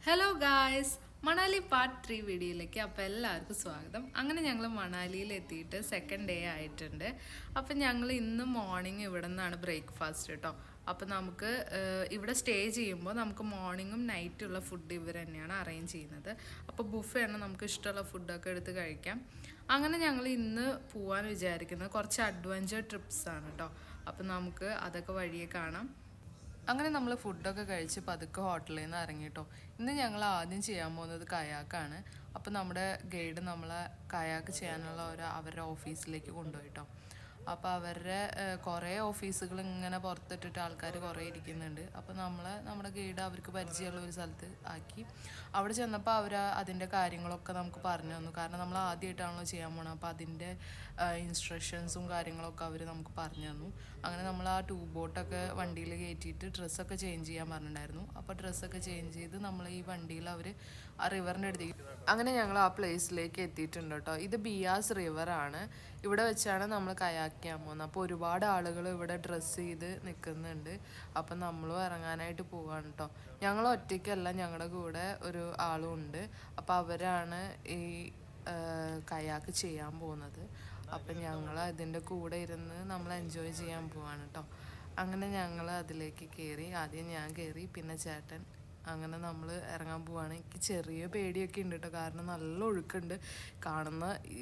Hello guys, Manali part 3 വീഡിയോയിലേക്ക് അപ്പോൾ എല്ലാവർക്കും സ്വാഗതം. അങ്ങനെ ഞങ്ങൾ മണാലിയിൽ എത്തിയിട്ട് സെക്കൻഡ് ഡേ ആയിട്ടുണ്ട്. അപ്പം ഞങ്ങൾ ഇന്ന് മോർണിംഗ് ഇവിടെ നിന്നാണ് ബ്രേക്ക്ഫാസ്റ്റ് കേട്ടോ. അപ്പം നമുക്ക് ഇവിടെ സ്റ്റേ ചെയ്യുമ്പോൾ നമുക്ക് മോർണിംഗും നൈറ്റുള്ള ഫുഡ് ഇവർ തന്നെയാണ് അറേഞ്ച് ചെയ്യുന്നത്. അപ്പോൾ ബുഫയാണ്, നമുക്ക് ഇഷ്ടമുള്ള ഫുഡൊക്കെ എടുത്ത് കഴിക്കാം. അങ്ങനെ ഞങ്ങൾ ഇന്ന് പോകാൻ വിചാരിക്കുന്നത് കുറച്ച് അഡ്വഞ്ചർ ട്രിപ്സാണ് കേട്ടോ. അപ്പം നമുക്ക് അതൊക്കെ വഴിയെ കാണാം. അങ്ങനെ നമ്മൾ ഫുഡൊക്കെ കഴിച്ച് പതുക്കെ ഹോട്ടലിൽ നിന്ന് ഇറങ്ങിട്ടോ. ഇന്ന് ഞങ്ങൾ ആദ്യം ചെയ്യാൻ പോകുന്നത് കയാക്കാണ്. അപ്പോൾ നമ്മുടെ ഗൈഡ് നമ്മളെ കയാക്ക് ചെയ്യാനുള്ള അവരുടെ ഓഫീസിലേക്ക് കൊണ്ടുപോയിട്ടോ. അപ്പോൾ അവരുടെ കുറേ ഓഫീസുകൾ ഇങ്ങനെ പുറത്തിട്ടിട്ട് ആൾക്കാർ കുറേ ഇരിക്കുന്നുണ്ട്. അപ്പോൾ നമ്മുടെ ഗൈഡ് അവർക്ക് പരിചയമുള്ള ഒരു സ്ഥലത്ത് ആക്കി. അവിടെ ചെന്നപ്പോൾ അവർ അതിൻ്റെ കാര്യങ്ങളൊക്കെ നമുക്ക് പറഞ്ഞു തന്നു. കാരണം നമ്മൾ ആദ്യമായിട്ടാണല്ലോ ചെയ്യാൻ പോകണം. അപ്പോൾ അതിൻ്റെ ഇൻസ്ട്രക്ഷൻസും കാര്യങ്ങളൊക്കെ അവർ നമുക്ക് പറഞ്ഞു തന്നു. അങ്ങനെ നമ്മൾ ആ ബോട്ടൊക്കെ വണ്ടിയിൽ കയറ്റിയിട്ട് ഡ്രസ്സൊക്കെ ചേഞ്ച് ചെയ്യാൻ പറഞ്ഞിട്ടുണ്ടായിരുന്നു. അപ്പോൾ ഡ്രസ്സൊക്കെ ചേഞ്ച് ചെയ്ത് നമ്മൾ ഈ വണ്ടിയിൽ അവർ ആ റിവറിൻ്റെ അടുത്തേക്ക് അങ്ങനെ ഞങ്ങൾ ആ പ്ലേസിലേക്ക് എത്തിയിട്ടുണ്ട് കേട്ടോ. ഇത് ബിയാസ് റിവറാണ്. ഇവിടെ വെച്ചാണ് നമ്മൾ കയാക്ക് ചെയ്യാൻ പോകുന്നത്. അപ്പോൾ ഒരുപാട് ആളുകൾ ഇവിടെ ഡ്രസ്സ് ചെയ്ത് നിൽക്കുന്നുണ്ട്. അപ്പം നമ്മളും ഇറങ്ങാനായിട്ട് പോവാണ് കേട്ടോ. ഞങ്ങൾ ഒറ്റയ്ക്കല്ല, ഞങ്ങളുടെ കൂടെ ഒരു ആളും ഉണ്ട്. അപ്പോൾ അവരാണ് ഈ കയാക്ക് ചെയ്യാൻ പോകുന്നത്. അപ്പം ഞങ്ങൾ അതിൻ്റെ കൂടെ ഇരുന്ന് നമ്മൾ എൻജോയ് ചെയ്യാൻ പോവാണ് കേട്ടോ. അങ്ങനെ ഞങ്ങൾ അതിലേക്ക് കയറി. ആദ്യം ഞാൻ കയറി, പിന്നെ ചേട്ടൻ. അങ്ങനെ നമ്മൾ ഇറങ്ങാൻ പോവാണ്. എനിക്ക് ചെറിയ പേടിയൊക്കെ ഉണ്ട് കേട്ടോ, കാരണം നല്ല ഒഴുക്കുണ്ട്.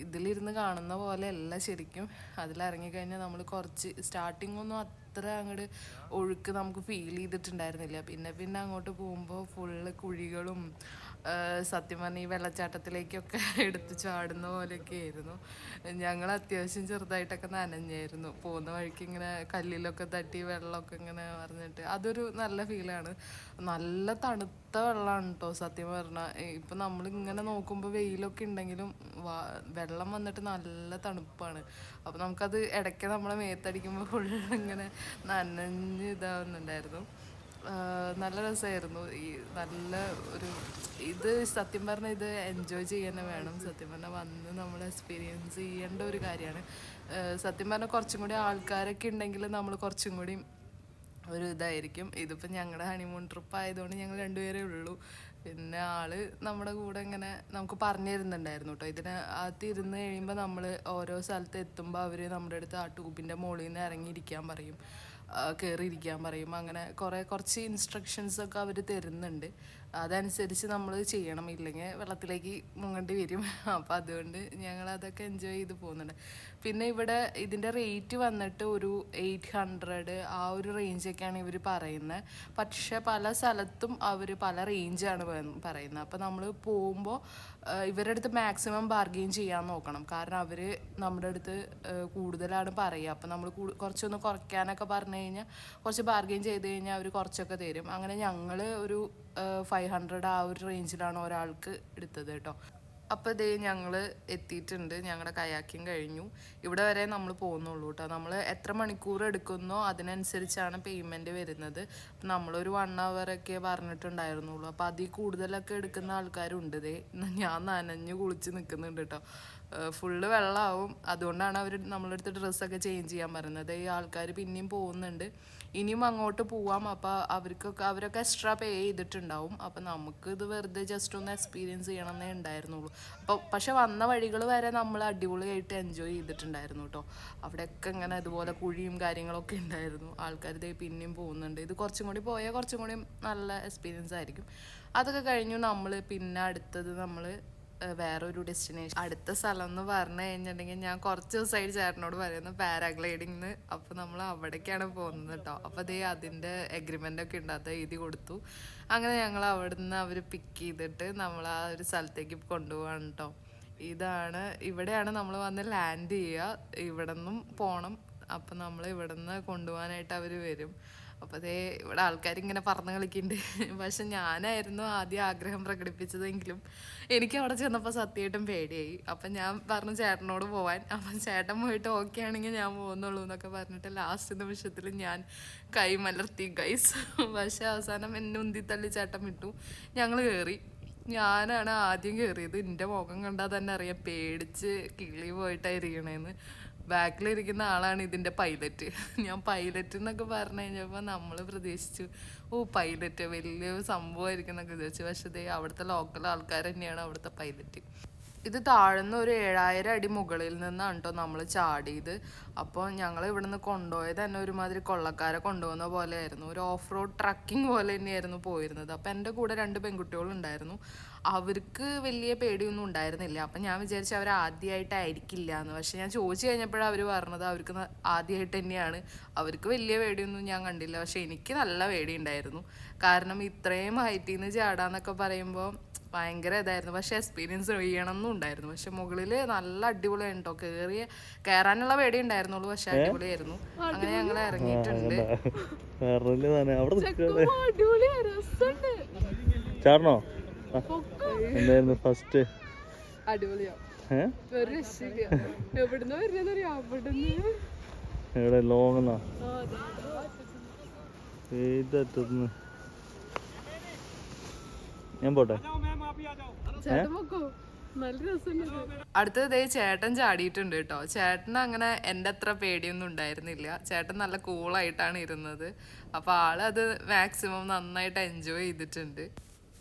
ഇതിലിരുന്ന് കാണുന്ന പോലെ അല്ല ശരിക്കും. അതിലിറങ്ങിക്കഴിഞ്ഞാൽ നമ്മൾ കുറച്ച് സ്റ്റാർട്ടിങ്ങൊന്നും അത്ര അങ്ങോട്ട് ഒഴുക്ക് നമുക്ക് ഫീൽ ചെയ്തിട്ടുണ്ടായിരുന്നില്ല. പിന്നെ അങ്ങോട്ട് പോകുമ്പോൾ ഫുള്ള് കുഴികളും സത്യം പറഞ്ഞാൽ ഈ വെള്ളച്ചാട്ടത്തിലേക്കൊക്കെ എടുത്ത് ചാടുന്ന പോലെയൊക്കെ ആയിരുന്നു. ഞങ്ങൾ അത്യാവശ്യം ചെറുതായിട്ടൊക്കെ നനഞ്ഞായിരുന്നു. പോകുന്ന വഴിക്ക് ഇങ്ങനെ കല്ലിലൊക്കെ തട്ടി വെള്ളമൊക്കെ ഇങ്ങനെ പറഞ്ഞിട്ട് അതൊരു നല്ല ഫീലാണ്. നല്ല തണുത്ത വെള്ളമാണ് കേട്ടോ സത്യം പറഞ്ഞാൽ. ഇപ്പം നമ്മളിങ്ങനെ നോക്കുമ്പോൾ വെയിലൊക്കെ ഉണ്ടെങ്കിലും വെള്ളം വന്നിട്ട് നല്ല തണുപ്പാണ്. അപ്പോൾ നമുക്കത് ഇടയ്ക്ക് നമ്മളെ മേത്തടിക്കുമ്പോൾ ഫുള്ളിങ്ങനെ നനഞ്ഞ് ഇതാവുന്നുണ്ടായിരുന്നു. നല്ല രസമായിരുന്നു. നല്ല ഇത് സത്യം പറഞ്ഞാൽ ഇത് എൻജോയ് ചെയ്യാൻ വേണം. സത്യം പറഞ്ഞാൽ വന്ന് നമ്മൾ എക്സ്പീരിയൻസ് ചെയ്യേണ്ട ഒരു കാര്യമാണ്. സത്യം പറഞ്ഞാൽ കുറച്ചും കൂടി ആൾക്കാരൊക്കെ ഉണ്ടെങ്കിൽ നമ്മൾ കുറച്ചും കൂടി ഒരു ഇതായിരിക്കും. ഇതിപ്പോൾ ഞങ്ങളുടെ ഹണിമൂൺ ട്രിപ്പ് ആയതുകൊണ്ട് ഞങ്ങൾ രണ്ടുപേരേ ഉള്ളൂ. പിന്നെ ആള് നമ്മുടെ കൂടെ ഇങ്ങനെ നമുക്ക് പറഞ്ഞു തരുന്നുണ്ടായിരുന്നു കേട്ടോ. ഇതിനകത്ത് ഇരുന്ന് കഴിയുമ്പോൾ നമ്മൾ ഓരോ സ്ഥലത്ത് എത്തുമ്പോൾ അവർ നമ്മുടെ അടുത്ത് ആ ട്യൂബിൻ്റെ മുകളിൽ നിന്ന് ഇറങ്ങിയിരിക്കാൻ പറയും, കയറിയിരിക്കാൻ പറയും. അങ്ങനെ കുറച്ച് ഇൻസ്ട്രക്ഷൻസൊക്കെ അവർ തരുന്നുണ്ട്. അതനുസരിച്ച് നമ്മൾ ചെയ്യണം, ഇല്ലെങ്കിൽ വെള്ളത്തിലേക്ക് മുങ്ങേണ്ടി വരും. അപ്പോൾ അതുകൊണ്ട് ഞങ്ങളതൊക്കെ എൻജോയ് ചെയ്ത് പോകുന്നുണ്ട്. പിന്നെ ഇവിടെ ഇതിൻ്റെ റേറ്റ് വന്നിട്ട് ഒരു 800 ആ ഒരു റേഞ്ചൊക്കെയാണ് ഇവർ പറയുന്നത്. പക്ഷെ പല സ്ഥലത്തും അവർ പല റേഞ്ചാണ് പറയുന്നത്. അപ്പോൾ നമ്മൾ പോകുമ്പോൾ ഇവരുടെ അടുത്ത് മാക്സിമം ബാർഗെയിൻ ചെയ്യാൻ നോക്കണം. കാരണം അവർ നമ്മുടെ അടുത്ത് കൂടുതലാണ് പറയുക. അപ്പോൾ നമ്മൾ കുറച്ചൊന്ന് കുറയ്ക്കാനൊക്കെ പറഞ്ഞു കഴിഞ്ഞാൽ, കുറച്ച് ബാർഗെയിൻ ചെയ്ത് കഴിഞ്ഞാൽ അവർ കുറച്ചൊക്കെ തരും. അങ്ങനെ ഞങ്ങൾ ഒരു 500 ആ ഒരു റേഞ്ചിലാണ് ഒരാൾക്ക് എടുത്തത് കേട്ടോ. അപ്പോൾ ഇതേ ഞങ്ങൾ എത്തിയിട്ടുണ്ട്. ഞങ്ങളുടെ കയാക്കിങ് കഴിഞ്ഞു. ഇവിടെ വരെ നമ്മൾ പോകുന്നുള്ളൂ കേട്ടോ. നമ്മൾ എത്ര മണിക്കൂർ എടുക്കുന്നോ അതിനനുസരിച്ചാണ് പേയ്മെൻറ്റ് വരുന്നത്. നമ്മളൊരു 1 hour പറഞ്ഞിട്ടുണ്ടായിരുന്നുള്ളൂ. അപ്പോൾ അതിൽ കൂടുതലൊക്കെ എടുക്കുന്ന ആൾക്കാരുണ്ട്. ഞാൻ നനഞ്ഞു കുളിച്ച് നിൽക്കുന്നുണ്ട് കേട്ടോ. ഫുള്ള് വെള്ളമാവും. അതുകൊണ്ടാണ് അവർ നമ്മളടുത്ത് ഡ്രസ്സൊക്കെ ചേഞ്ച് ചെയ്യാൻ പറയുന്നത്. ഈ ആൾക്കാർ പിന്നെയും പോകുന്നുണ്ട്. ഇനിയും അങ്ങോട്ട് പോവാം. അപ്പോൾ അവരൊക്കെ എക്സ്ട്രാ പേ ചെയ്തിട്ടുണ്ടാവും. അപ്പോൾ നമുക്കിത് വെറുതെ ജസ്റ്റ് ഒന്ന് എക്സ്പീരിയൻസ് ചെയ്യണമെന്നേ ഉണ്ടായിരുന്നുള്ളൂ. പക്ഷെ വന്ന വഴികൾ വരെ നമ്മൾ അടിപൊളിയായിട്ട് എൻജോയ് ചെയ്തിട്ടുണ്ടായിരുന്നു കേട്ടോ. അവിടെയൊക്കെ ഇങ്ങനെ ഇതുപോലെ കുഴിയും കാര്യങ്ങളൊക്കെ ഉണ്ടായിരുന്നു. ആൾക്കാർ പിന്നെയും പോകുന്നുണ്ട്. ഇത് കുറച്ചും കൂടി പോയാൽ കുറച്ചും കൂടി നല്ല എക്സ്പീരിയൻസ് ആയിരിക്കും. അതൊക്കെ കഴിഞ്ഞു പിന്നെ അടുത്തത് നമ്മൾ വേറൊരു ഡെസ്റ്റിനേഷൻ, അടുത്ത സ്ഥലം എന്ന് പറഞ്ഞു കഴിഞ്ഞിട്ടുണ്ടെങ്കിൽ ഞാൻ കുറച്ച് ദിവസമായിട്ട് ചേട്ടനോട് പറയുന്നത് പാരാഗ്ലൈഡിങ്. അപ്പോൾ നമ്മൾ അവിടേക്കാണ് പോകുന്നത് കേട്ടോ. അപ്പോൾ അതിൻ്റെ എഗ്രിമെൻ്റൊക്കെ ഉണ്ട്, അത് എഴുതി കൊടുത്തു. അങ്ങനെ ഞങ്ങൾ അവിടെ നിന്ന് അവർ പിക്ക് ചെയ്തിട്ട് നമ്മൾ ആ ഒരു സ്ഥലത്തേക്ക് കൊണ്ടുപോകാണ് കേട്ടോ. ഇവിടെയാണ് നമ്മൾ വന്ന് ലാൻഡ് ചെയ്യുക. ഇവിടെ നിന്നും പോകണം. അപ്പം നമ്മൾ ഇവിടെ നിന്ന് കൊണ്ടുപോകാനായിട്ട് അവർ വരും. അപ്പോൾ ഇവിടെ ആൾക്കാരിങ്ങനെ പറന്ന് കളിക്കുന്നുണ്ട്. പക്ഷെ ഞാനായിരുന്നു ആദ്യം ആഗ്രഹം പ്രകടിപ്പിച്ചതെങ്കിലും എനിക്ക് അവിടെ ചെന്നപ്പോൾ സത്യമായിട്ടും പേടിയായി. അപ്പം ഞാൻ പറഞ്ഞു ചേട്ടനോട് പോവാൻ. അപ്പം ചേട്ടൻ പോയിട്ട് ഓക്കെ ആണെങ്കിൽ ഞാൻ പോകുന്നുള്ളൂ എന്നൊക്കെ പറഞ്ഞിട്ട് ലാസ്റ്റ് നിമിഷത്തിൽ ഞാൻ കൈ മലർത്തി ഗൈസ്. പക്ഷെ അവസാനം എന്നെ ഉന്തിത്തള്ളി ചേട്ടൻ വിട്ടു. ഞങ്ങൾ കയറി. ഞാനാണ് ആദ്യം കയറിയത്. എൻ്റെ മുഖം കണ്ടാൽ തന്നെ അറിയാം പേടിച്ച് കിളി പോയിട്ടായിരിക്കണേന്ന്. ബാക്കിലിരിക്കുന്ന ആളാണ് ഇതിൻ്റെ പൈലറ്റ്. ഞാൻ പൈലറ്റ് എന്നൊക്കെ പറഞ്ഞു കഴിഞ്ഞപ്പോൾ നമ്മൾ പ്രതീക്ഷിച്ചു ഓ പൈലറ്റ് വലിയ സംഭവമായിരിക്കും എന്നൊക്കെ വിചാരിച്ചു. പക്ഷേ ഇതേ അവിടുത്തെ ലോക്കൽ ആൾക്കാർ തന്നെയാണ് അവിടുത്തെ പൈലറ്റ്. ഇത് താഴ്ന്ന ഒരു 7000 അടി മുകളിൽ നിന്നാണ് കേട്ടോ നമ്മൾ ചാടിയത്. അപ്പോൾ ഞങ്ങൾ ഇവിടുന്ന് കൊണ്ടുപോയത് തന്നെ ഒരുമാതിരി കൊള്ളക്കാരെ കൊണ്ടുപോകുന്ന പോലെ ആയിരുന്നു. ഒരു ഓഫ് റോഡ് ട്രക്കിംഗ് പോലെ തന്നെയായിരുന്നു പോയിരുന്നത്. അപ്പോൾ എൻ്റെ കൂടെ 2 പെൺകുട്ടികളുണ്ടായിരുന്നു. അവർക്ക് വലിയ പേടിയൊന്നും ഉണ്ടായിരുന്നില്ല. അപ്പം ഞാൻ വിചാരിച്ചു അവർ ആദ്യമായിട്ടായിരിക്കില്ല എന്ന്. പക്ഷെ ഞാൻ ചോദിച്ചു കഴിഞ്ഞപ്പോഴാണ് അവർ പറഞ്ഞത് അവർക്ക് ആദ്യമായിട്ട് തന്നെയാണ്. അവർക്ക് വലിയ പേടിയൊന്നും ഞാൻ കണ്ടില്ല. പക്ഷെ എനിക്ക് നല്ല പേടിയുണ്ടായിരുന്നു. കാരണം ഇത്രയും ഹൈറ്റിൽ നിന്ന് ചാടാന്നൊക്കെ പറയുമ്പോൾ ഭയങ്കര ഇതായിരുന്നു. പക്ഷെ എക്സ്പീരിയൻസ് ചെയ്യണമെന്നും ഉണ്ടായിരുന്നു. പക്ഷെ മുകളിൽ നല്ല അടിപൊളിയാണ് കേട്ടോ. കയറാനുള്ള പേടി ഉണ്ടായിരുന്നുള്ളൂ. പക്ഷെ അടിപൊളിയായിരുന്നു. അങ്ങനെ ഞങ്ങൾ ഇറങ്ങിയിട്ടുണ്ട്. ചാടണോ? എന്തായിരുന്നു ഫസ്റ്റ്? എവിടെ ലോങ്ങെന്നാ ഏതറ്റത്തുനിന്ന്? ഞാൻ പോട്ടെ. അടുത്തത് ചേട്ടൻ ചാടിയിട്ടുണ്ട് കേട്ടോ. ചേട്ടന് അങ്ങനെ എൻ്റെ അത്ര പേടിയൊന്നും ഉണ്ടായിരുന്നില്ല. ചേട്ടൻ നല്ല കൂളായിട്ടാണ് ഇരുന്നത്. അപ്പോൾ ആളത് മാക്സിമം നന്നായിട്ട് എൻജോയ് ചെയ്തിട്ടുണ്ട്.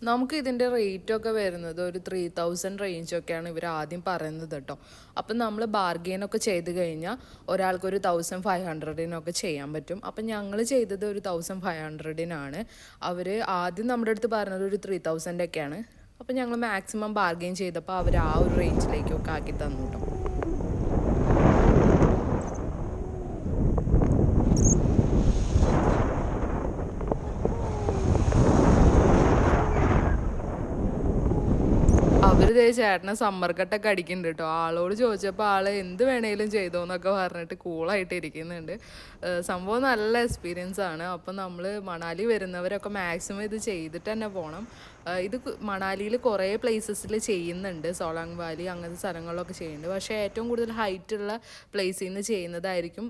നമുക്ക് ഇതിൻ്റെ റേറ്റൊക്കെ വരുന്നത് ഒരു 3000 റേഞ്ചൊക്കെയാണ് ഇവർ ആദ്യം പറയുന്നത് കേട്ടോ. അപ്പം നമ്മൾ ബാർഗെയിനൊക്കെ ചെയ്ത് കഴിഞ്ഞാൽ ഒരാൾക്കൊരു 1500-നൊക്കെ ചെയ്യാൻ പറ്റും. അപ്പം ഞങ്ങൾ ചെയ്തത് ഒരു 1500-നാണ്. അവർ ആദ്യം നമ്മുടെ അടുത്ത് പറഞ്ഞത് ഒരു 3000-ഒക്കെയാണ്. അപ്പം ഞങ്ങൾ മാക്സിമം ബാർഗെയിൻ ചെയ്തപ്പോൾ അവർ ആ ഒരു റേഞ്ചിലേക്കൊക്കെ ആക്കി തന്നു കേട്ടോ. അവരിതേ ചേട്ടനെ സമ്മർക്കട്ടൊക്കെ അടിക്കുന്നുണ്ട് കേട്ടോ. ആളോട് ചോദിച്ചപ്പോൾ ആൾ എന്ത് വേണേലും ചെയ്തോന്നൊക്കെ പറഞ്ഞിട്ട് കൂളായിട്ട് ഇരിക്കുന്നുണ്ട്. സംഭവം നല്ല എക്സ്പീരിയൻസ് ആണ്. അപ്പം നമ്മൾ മണാലി വരുന്നവരൊക്കെ മാക്സിമം ഇത് ചെയ്തിട്ട് തന്നെ പോകണം. ഇത് മണാലിയിൽ കുറേ പ്ലേസസിൽ ചെയ്യുന്നുണ്ട്. സോളാങ് വാലി അങ്ങനത്തെ സ്ഥലങ്ങളിലൊക്കെ ചെയ്യുന്നുണ്ട്. പക്ഷേ ഏറ്റവും കൂടുതൽ ഹൈറ്റുള്ള പ്ലേസിൽ നിന്ന് ചെയ്യുന്നതായിരിക്കും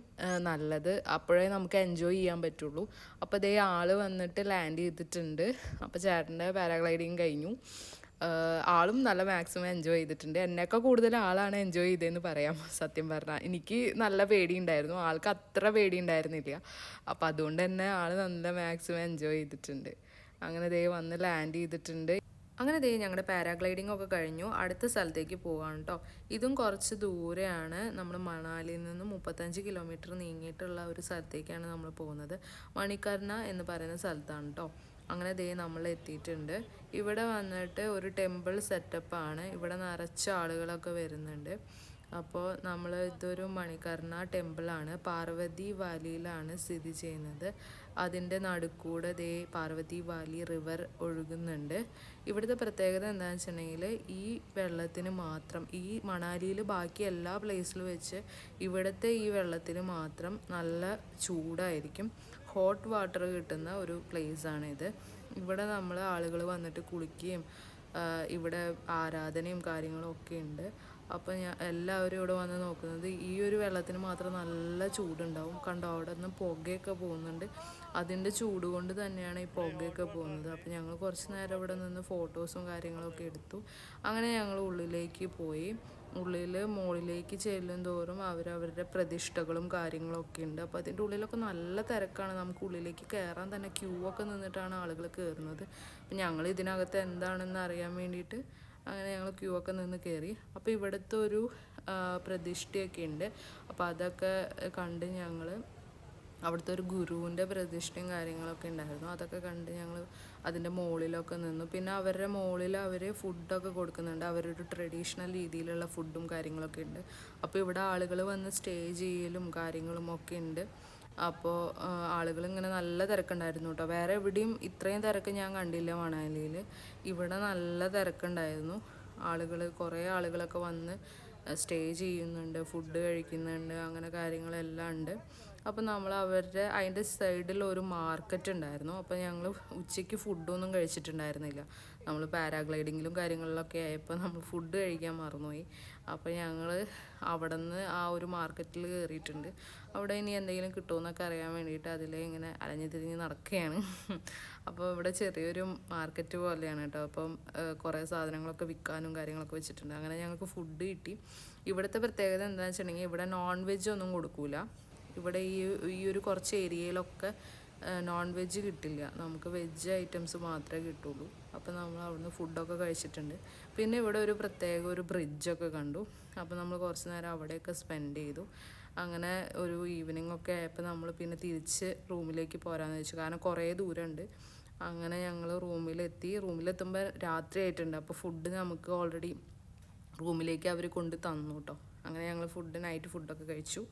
നല്ലത്. അപ്പോഴേ നമുക്ക് എൻജോയ് ചെയ്യാൻ പറ്റുള്ളൂ. അപ്പോൾ ഇതേ ആൾ വന്നിട്ട് ലാൻഡ് ചെയ്തിട്ടുണ്ട്. അപ്പോൾ ചേട്ടൻ്റെ പാരാഗ്ലൈഡിങ് കഴിഞ്ഞു. ആളും നല്ല മാക്സിമം എൻജോയ് ചെയ്തിട്ടുണ്ട്. എന്നെയൊക്കെ കൂടുതൽ ആളാണ് എൻജോയ് ചെയ്തതെന്ന് പറയാം സത്യം പറഞ്ഞാൽ. എനിക്ക് നല്ല പേടിയുണ്ടായിരുന്നു, ആൾക്ക് അത്ര പേടിയുണ്ടായിരുന്നില്ല. അപ്പം അതുകൊണ്ട് തന്നെ ആൾ നല്ല മാക്സിമം എൻജോയ് ചെയ്തിട്ടുണ്ട്. അങ്ങനെ ദേ വന്ന് ലാൻഡ് ചെയ്തിട്ടുണ്ട്. അങ്ങനെ ദേ ഞങ്ങളുടെ പാരാഗ്ലൈഡിംഗ് ഒക്കെ കഴിഞ്ഞു. അടുത്ത സ്ഥലത്തേക്ക് പോവാണ് കേട്ടോ. ഇതും കുറച്ച് ദൂരെയാണ്. നമ്മൾ മണാലിയിൽ നിന്ന് 35 കിലോമീറ്റർ നീങ്ങിയിട്ടുള്ള ഒരു സ്ഥലത്തേക്കാണ് നമ്മൾ പോകുന്നത്. മണിക്കർണ എന്ന് പറയുന്ന സ്ഥലത്താണ് കേട്ടോ. അങ്ങനെ ദേ നമ്മൾ എത്തിയിട്ടുണ്ട്. ഇവിടെ വന്നിട്ട് ഒരു ടെമ്പിൾ സെറ്റപ്പാണ്. ഇവിടെ നിറച്ച ആളുകളൊക്കെ വരുന്നുണ്ട്. അപ്പോൾ ഇതൊരു മണികർണ ടെമ്പിളാണ്. പാർവതി വാലിയിലാണ് സ്ഥിതി ചെയ്യുന്നത്. അതിൻ്റെ നടുക്കൂടെ ദേ പാർവതി വാലി റിവർ ഒഴുകുന്നുണ്ട്. ഇവിടുത്തെ പ്രത്യേകത എന്താണെന്ന് വെച്ചിട്ടുണ്ടെങ്കിൽ ഈ വെള്ളത്തിന് മാത്രം, ഈ മണാലിയിൽ ബാക്കി എല്ലാ പ്ലേസിലും വെച്ച് ഇവിടുത്തെ ഈ വെള്ളത്തിന് മാത്രം നല്ല ചൂടായിരിക്കും. ഹോട്ട് വാട്ടർ കിട്ടുന്ന ഒരു പ്ലേസാണിത്. ഇവിടെ ആളുകൾ വന്നിട്ട് കുളിക്കുകയും ഇവിടെ ആരാധനയും കാര്യങ്ങളും ഒക്കെ ഉണ്ട്. അപ്പോൾ എല്ലാവരും ഇവിടെ വന്ന് നോക്കുന്നത് ഈ ഒരു വെള്ളത്തിന് മാത്രം നല്ല ചൂടുണ്ടാവും. കണ്ടോ, അവിടെ നിന്ന് പുകയൊക്കെ പോകുന്നുണ്ട്. അതിൻ്റെ ചൂട് കൊണ്ട് തന്നെയാണ് ഈ പുകയൊക്കെ പോകുന്നത്. അപ്പോൾ ഞങ്ങൾ കുറച്ച് നേരം ഇവിടെ നിന്ന് ഫോട്ടോസും കാര്യങ്ങളൊക്കെ എടുത്തു. അങ്ങനെ ഞങ്ങൾ ഉള്ളിലേക്ക് പോയി. മുകളിലേക്ക് ചെല്ലും തോറും അവരവരുടെ പ്രതിഷ്ഠകളും കാര്യങ്ങളൊക്കെ ഉണ്ട്. അപ്പോൾ അതിൻ്റെ ഉള്ളിലൊക്കെ നല്ല തിരക്കാണ്. നമുക്ക് ഉള്ളിലേക്ക് കയറാൻ തന്നെ ക്യൂ ഒക്കെ നിന്നിട്ടാണ് ആളുകൾ കയറുന്നത്. അപ്പം ഞങ്ങൾ ഇതിനകത്ത് എന്താണെന്ന് അറിയാൻ വേണ്ടിയിട്ട് അങ്ങനെ ഞങ്ങൾ ക്യൂ ഒക്കെ നിന്ന് കയറി. അപ്പോൾ ഇവിടുത്തെ ഒരു പ്രതിഷ്ഠയൊക്കെ ഉണ്ട്. അപ്പോൾ അതൊക്കെ കണ്ട് ഞങ്ങൾ അവിടുത്തെ ഒരു ഗുരുവിൻ്റെ പ്രതിഷ്ഠയും കാര്യങ്ങളൊക്കെ ഉണ്ടായിരുന്നു. അതൊക്കെ കണ്ട് ഞങ്ങൾ അതിൻ്റെ മുകളിലൊക്കെ നിന്നു. പിന്നെ അവരുടെ മുകളിൽ അവർ ഫുഡൊക്കെ കൊടുക്കുന്നുണ്ട്. അവരൊരു ട്രഡീഷണൽ രീതിയിലുള്ള ഫുഡും കാര്യങ്ങളൊക്കെ ഉണ്ട്. അപ്പോൾ ഇവിടെ ആളുകൾ വന്ന് സ്റ്റേ ചെയ്യലും കാര്യങ്ങളും ഒക്കെ ഉണ്ട്. അപ്പോൾ ആളുകൾ ഇങ്ങനെ നല്ല തിരക്കുണ്ടായിരുന്നു കേട്ടോ. വേറെ എവിടെയും ഇത്രയും തിരക്ക് ഞാൻ കണ്ടില്ല മണാലിയിൽ. ഇവിടെ നല്ല തിരക്കുണ്ടായിരുന്നു. കുറേ ആളുകളൊക്കെ വന്ന് സ്റ്റേ ചെയ്യുന്നുണ്ട്, ഫുഡ് കഴിക്കുന്നുണ്ട്, അങ്ങനെ കാര്യങ്ങളെല്ലാം ഉണ്ട്. അപ്പോൾ അതിൻ്റെ സൈഡിൽ ഒരു മാർക്കറ്റ് ഉണ്ടായിരുന്നു. അപ്പോൾ ഞങ്ങൾ ഉച്ചയ്ക്ക് ഫുഡൊന്നും കഴിച്ചിട്ടുണ്ടായിരുന്നില്ല. നമ്മൾ പാരാഗ്ലൈഡിങ്ങിലും കാര്യങ്ങളിലൊക്കെ ആയപ്പോൾ നമ്മൾ ഫുഡ് കഴിക്കാൻ മറന്നുപോയി. അപ്പോൾ ഞങ്ങൾ അവിടെ നിന്ന് ആ ഒരു മാർക്കറ്റിൽ കയറിയിട്ടുണ്ട്. അവിടെ ഇനി എന്തെങ്കിലും കിട്ടുമെന്നൊക്കെ അറിയാൻ വേണ്ടിയിട്ട് ഇങ്ങനെ അലഞ്ഞു തിരിഞ്ഞ് നടക്കുകയാണ്. അപ്പോൾ ഇവിടെ ചെറിയൊരു മാർക്കറ്റ് പോലെയാണ് കേട്ടോ. അപ്പം കുറേ സാധനങ്ങളൊക്കെ വിൽക്കാനും കാര്യങ്ങളൊക്കെ വെച്ചിട്ടുണ്ട്. അങ്ങനെ ഞങ്ങൾക്ക് ഫുഡ് കിട്ടി. ഇവിടുത്തെ പ്രത്യേകത എന്താണെന്ന് വെച്ചിട്ടുണ്ടെങ്കിൽ ഇവിടെ നോൺ വെജ് ഒന്നും കൊടുക്കൂല. ഇവിടെ ഈ ഒരു കുറച്ച് ഏരിയയിലൊക്കെ നോൺ വെജ് കിട്ടില്ല, നമുക്ക് വെജ് ഐറ്റംസ് മാത്രമേ കിട്ടുള്ളൂ. അപ്പോൾ നമ്മൾ അവിടുന്ന് ഫുഡൊക്കെ കഴിച്ചിട്ടുണ്ട്. പിന്നെ ഇവിടെ ഒരു പ്രത്യേക ഒരു ബ്രിഡ്ജൊക്കെ കണ്ടു. അപ്പോൾ നമ്മൾ കുറച്ച് നേരം അവിടെയൊക്കെ സ്പെൻഡ് ചെയ്തു. അങ്ങനെ ഒരു ഈവനിങ് ഒക്കെ ആയപ്പോൾ നമ്മൾ പിന്നെ തിരിച്ച് റൂമിലേക്ക് പോരാന്ന് വെച്ചു, കാരണം കുറേ ദൂരമുണ്ട്. അങ്ങനെ ഞങ്ങൾ റൂമിലെത്തുമ്പോൾ രാത്രി ആയിട്ടുണ്ട്. അപ്പോൾ ഫുഡ് നമുക്ക് ഓൾറെഡി റൂമിലേക്ക് അവർ കൊണ്ട് തന്നു കേട്ടോ. അങ്ങനെ ഞങ്ങൾ നൈറ്റ് ഫുഡൊക്കെ കഴിച്ചു.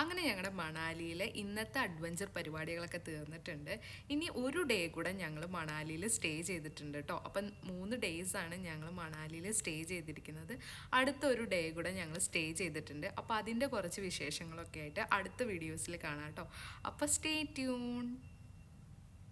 അങ്ങനെ ഞങ്ങളുടെ മണാലിയിലെ ഇന്നത്തെ അഡ്വഞ്ചർ പരിപാടികളൊക്കെ തീർന്നിട്ടുണ്ട്. ഇനി ഒരു ഡേ കൂടെ ഞങ്ങൾ മണാലിയിൽ സ്റ്റേ ചെയ്തിട്ടുണ്ട് കേട്ടോ. അപ്പം 3 ഡേയ്സാണ് ഞങ്ങൾ മണാലിയിൽ സ്റ്റേ ചെയ്തിരിക്കുന്നത്. അടുത്തൊരു ഡേ കൂടെ ഞങ്ങൾ സ്റ്റേ ചെയ്തിട്ടുണ്ട്. അപ്പോൾ അതിൻ്റെ കുറച്ച് വിശേഷങ്ങളൊക്കെ ആയിട്ട് അടുത്ത വീഡിയോസിൽ കാണാം കേട്ടോ. അപ്പോൾ സ്റ്റേ ട്യൂൺ.